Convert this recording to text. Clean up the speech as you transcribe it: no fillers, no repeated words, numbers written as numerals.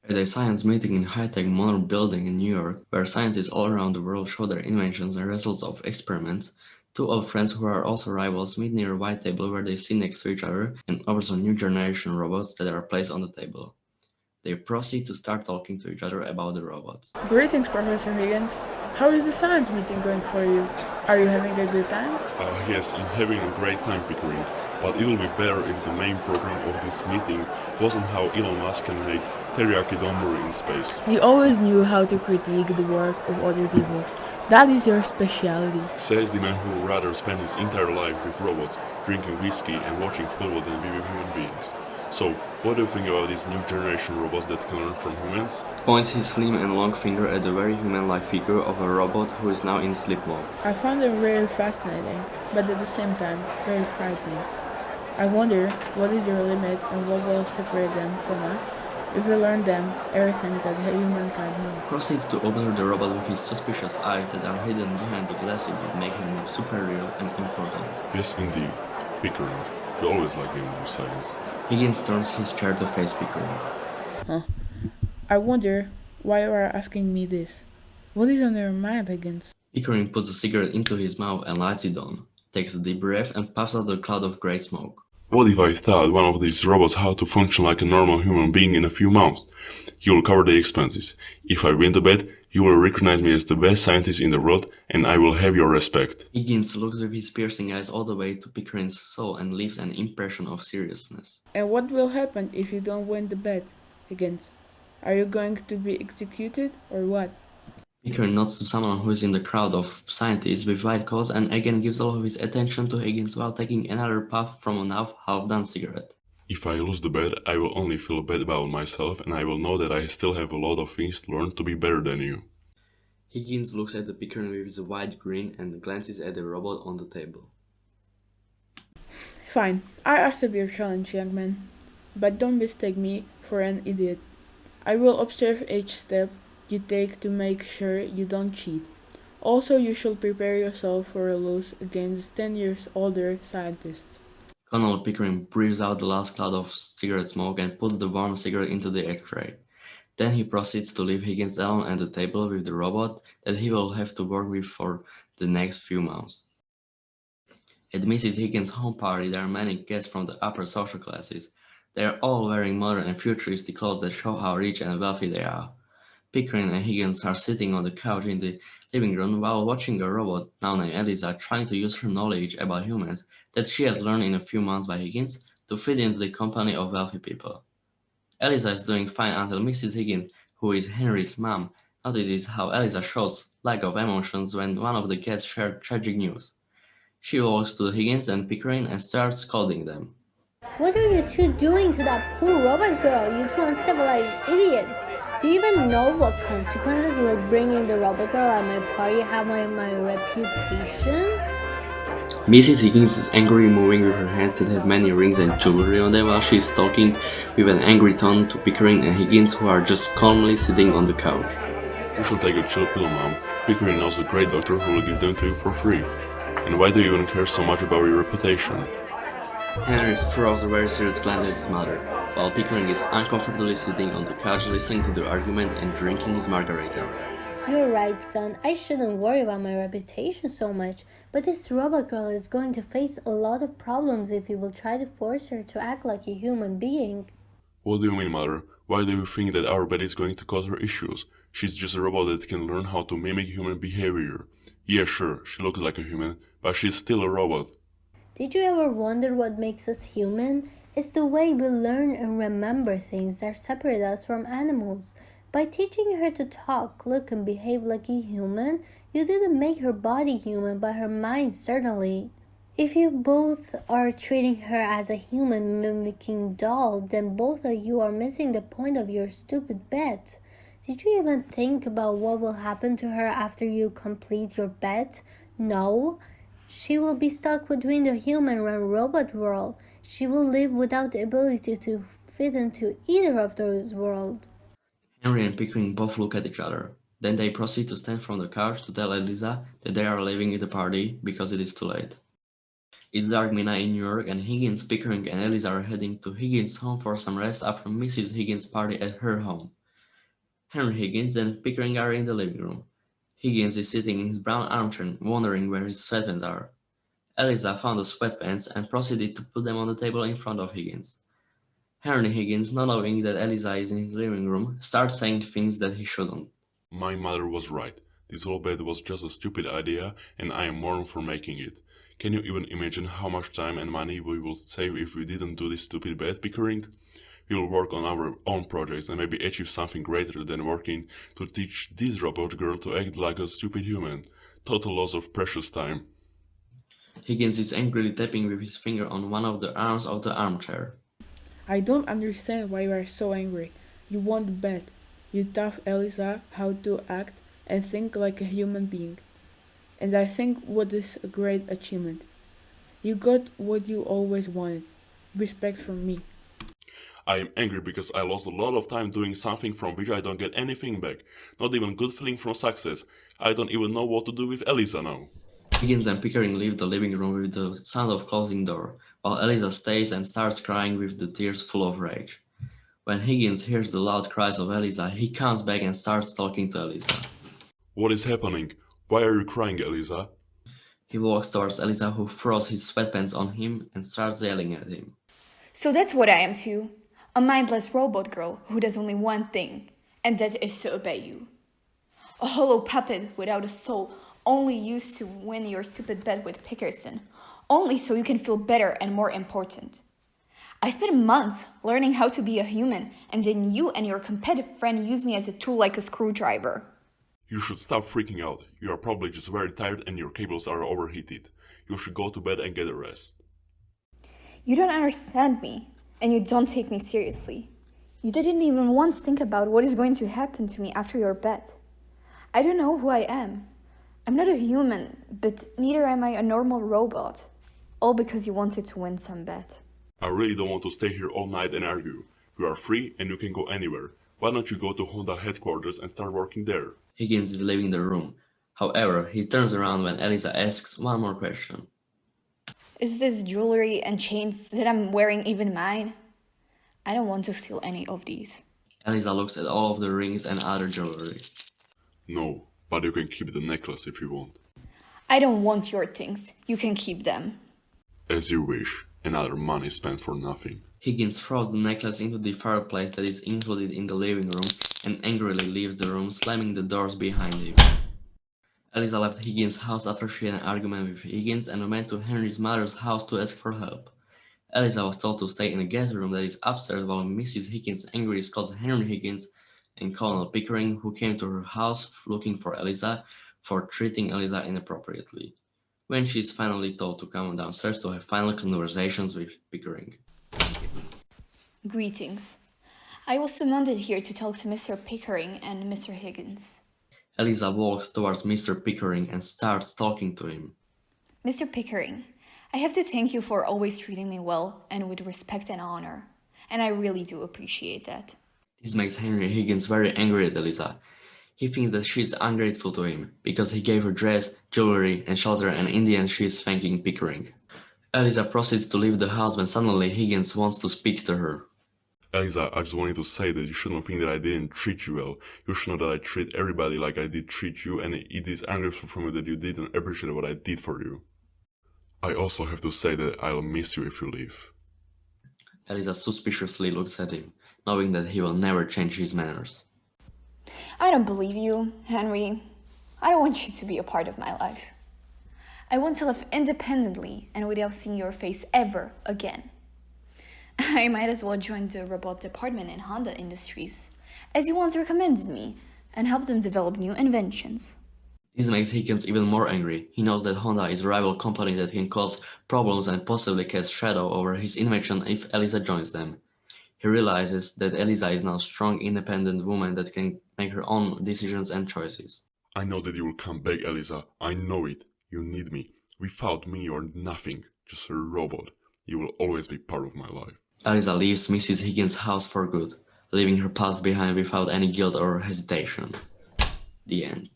At a science meeting in high-tech Monroe Building in New York, where scientists all around the world show their inventions and results of experiments, two old friends who are also rivals meet near a white table where they sit next to each other and observe new generation robots that are placed on the table. They proceed to start talking to each other about the robots. Greetings, Professor Higgins. How is the science meeting going for you? Are you having a good time? Yes, I'm having a great time, Pickering, but it will be better if the main program of this meeting wasn't how Elon Musk can make teriyaki donburi in space. You always knew how to critique the work of other people. That is your specialty. Says the man who would rather spend his entire life with robots, drinking whiskey and watching football than be with human beings. So, what do you think about these new generation robots that can learn from humans? Points his slim and long finger at the very human-like figure of a robot who is now in sleep mode. I found them very fascinating, but at the same time, very frightening. I wonder what is their limit and what will separate them from us if we learn them everything that humankind knows. Proceeds to observe the robot with his suspicious eyes that are hidden behind the glasses that make him look super real and important. Yes, indeed. Pickering, you always like game of science. Higgins turns his chair to face Pickering. Huh. I wonder why you are asking me this. What is on your mind, Higgins? Pickering puts a cigarette into his mouth and lights it on, takes a deep breath and puffs out a cloud of grey smoke. What if I taught one of these robots how to function like a normal human being in a few months? You will cover the expenses. If I win the bet, you will recognize me as the best scientist in the world and I will have your respect. Higgins looks with his piercing eyes all the way to Pickering's soul and leaves an impression of seriousness. And what will happen if you don't win the bet, Higgins? Are you going to be executed or what? Pickering nods to someone who is in the crowd of scientists with white coats and again gives all of his attention to Higgins while taking another puff from a now half-done cigarette. If I lose the bet, I will only feel bad about myself and I will know that I still have a lot of things to learn to be better than you. Higgins looks at the Pickering with his wide grin and glances at the robot on the table. Fine, I accept your challenge, young man. But don't mistake me for an idiot. I will observe each step you take to make sure you don't cheat. Also, you should prepare yourself for a lose against 10 years older scientists. Colonel Pickering breathes out the last cloud of cigarette smoke and puts the warm cigarette into the ashtray. Then he proceeds to leave Higgins alone at the table with the robot that he will have to work with for the next few months. At Mrs. Higgins' home party, there are many guests from the upper social classes. They are all wearing modern and futuristic clothes that show how rich and wealthy they are. Pickering and Higgins are sitting on the couch in the living room while watching a robot now named Eliza trying to use her knowledge about humans that she has learned in a few months by Higgins to fit into the company of wealthy people. Eliza is doing fine until Mrs. Higgins, who is Henry's mom, notices how Eliza shows lack of emotions when one of the guests shared tragic news. She walks to Higgins and Pickering and starts scolding them. What are you two doing to that poor robot girl, you two uncivilized idiots? Do you even know what consequences will bringing the robot girl at my party have on my reputation? Mrs. Higgins is angrily moving with her hands that have many rings and jewelry on them while she is talking with an angry tone to Pickering and Higgins who are just calmly sitting on the couch. You should take a chill pill, Mom. Pickering knows a great doctor who will give them to you for free. And why do you even care so much about your reputation? Henry throws a very serious glance at his mother, while Pickering is uncomfortably sitting on the couch listening to the argument and drinking his margarita. You're right, son. I shouldn't worry about my reputation so much. But this robot girl is going to face a lot of problems if you will try to force her to act like a human being. What do you mean, Mother? Why do you think that our bet is going to cause her issues? She's just a robot that can learn how to mimic human behavior. Yeah, sure, she looks like a human, but she's still a robot. Did you ever wonder what makes us human? It's the way we learn and remember things that separate us from animals. By teaching her to talk, look, and behave like a human, you didn't make her body human, but her mind certainly. If you both are treating her as a human mimicking doll, then both of you are missing the point of your stupid bet. Did you even think about what will happen to her after you complete your bet? No. She will be stuck between the human and robot world. She will live without the ability to fit into either of those worlds. Henry and Pickering both look at each other. Then they proceed to stand from the couch to tell Eliza that they are leaving the party because it is too late. It's dark midnight in New York and Higgins, Pickering and Eliza are heading to Higgins' home for some rest after Mrs. Higgins' party at her home. Henry Higgins and Pickering are in the living room. Higgins is sitting in his brown armchair, wondering where his sweatpants are. Eliza found the sweatpants and proceeded to put them on the table in front of Higgins. Henry Higgins, not knowing that Eliza is in his living room, starts saying things that he shouldn't. My mother was right. This whole bed was just a stupid idea, and I am mourn for making it. Can you even imagine how much time and money we will save if we didn't do this stupid bed, Pickering? We will work on our own projects and maybe achieve something greater than working to teach this robot girl to act like a stupid human. Total loss of precious time. Higgins is angrily tapping with his finger on one of the arms of the armchair. I don't understand why you are so angry. You won't bet. You taught Eliza how to act and think like a human being. And I think what is a great achievement. You got what you always wanted. Respect from me. I am angry because I lost a lot of time doing something from which I don't get anything back. Not even good feeling from success. I don't even know what to do with Eliza now. Higgins and Pickering leave the living room with the sound of closing door, while Eliza stays and starts crying with the tears full of rage. When Higgins hears the loud cries of Eliza, he comes back and starts talking to Eliza. What is happening? Why are you crying, Eliza? He walks towards Eliza, who throws his sweatpants on him and starts yelling at him. So that's what I am too. A mindless robot girl who does only one thing, and that is to obey you. A hollow puppet without a soul, only used to win your stupid bet with Pickerson, only so you can feel better and more important. I spent months learning how to be a human, and then you and your competitive friend use me as a tool like a screwdriver. You should stop freaking out. You are probably just very tired and your cables are overheated. You should go to bed and get a rest. You don't understand me, and you don't take me seriously. You didn't even once think about what is going to happen to me after your bet. I don't know who I am. I'm not a human, but neither am I a normal robot. All because you wanted to win some bet. I really don't want to stay here all night and argue. You are free and you can go anywhere. Why don't you go to Honda headquarters and start working there? Higgins is leaving the room. However, he turns around when Eliza asks one more question. Is this jewelry and chains that I'm wearing even mine? I don't want to steal any of these. Eliza looks at all of the rings and other jewelry. No, but you can keep the necklace if you want. I don't want your things. You can keep them. As you wish. Another money spent for nothing. Higgins throws the necklace into the fireplace that is included in the living room and angrily leaves the room, slamming the doors behind him. Eliza left Higgins' house after she had an argument with Higgins and went to Henry's mother's house to ask for help. Eliza was told to stay in the guest room that is upstairs while Mrs. Higgins angrily scolds Henry Higgins and Colonel Pickering, who came to her house looking for Eliza, for treating Eliza inappropriately. When she is finally told to come downstairs to have final conversations with Pickering. Greetings. I was summoned here to talk to Mr. Pickering and Mr. Higgins. Eliza walks towards Mr. Pickering and starts talking to him. Mr. Pickering, I have to thank you for always treating me well and with respect and honor, and I really do appreciate that. This makes Henry Higgins very angry at Eliza. He thinks that she is ungrateful to him because he gave her dress, jewelry, and shelter, and in the end she is thanking Pickering. Eliza proceeds to leave the house when suddenly Higgins wants to speak to her. Eliza, I just wanted to say that you shouldn't think that I didn't treat you well. You should know that I treat everybody like I did treat you, and it is ungrateful for me that you didn't appreciate what I did for you. I also have to say that I'll miss you if you leave. Eliza suspiciously looks at him, knowing that he will never change his manners. I don't believe you, Henry. I don't want you to be a part of my life. I want to live independently and without seeing your face ever again. I might as well join the robot department in Honda Industries, as you once recommended me, and help them develop new inventions. This makes Higgins even more angry. He knows that Honda is a rival company that can cause problems and possibly cast shadow over his invention if Eliza joins them. He realizes that Eliza is now a strong, independent woman that can make her own decisions and choices. I know that you will come back, Eliza. I know it. You need me. Without me, you're nothing. Just a robot. You will always be part of my life. Eliza leaves Mrs. Higgins' house for good, leaving her past behind without any guilt or hesitation. The end.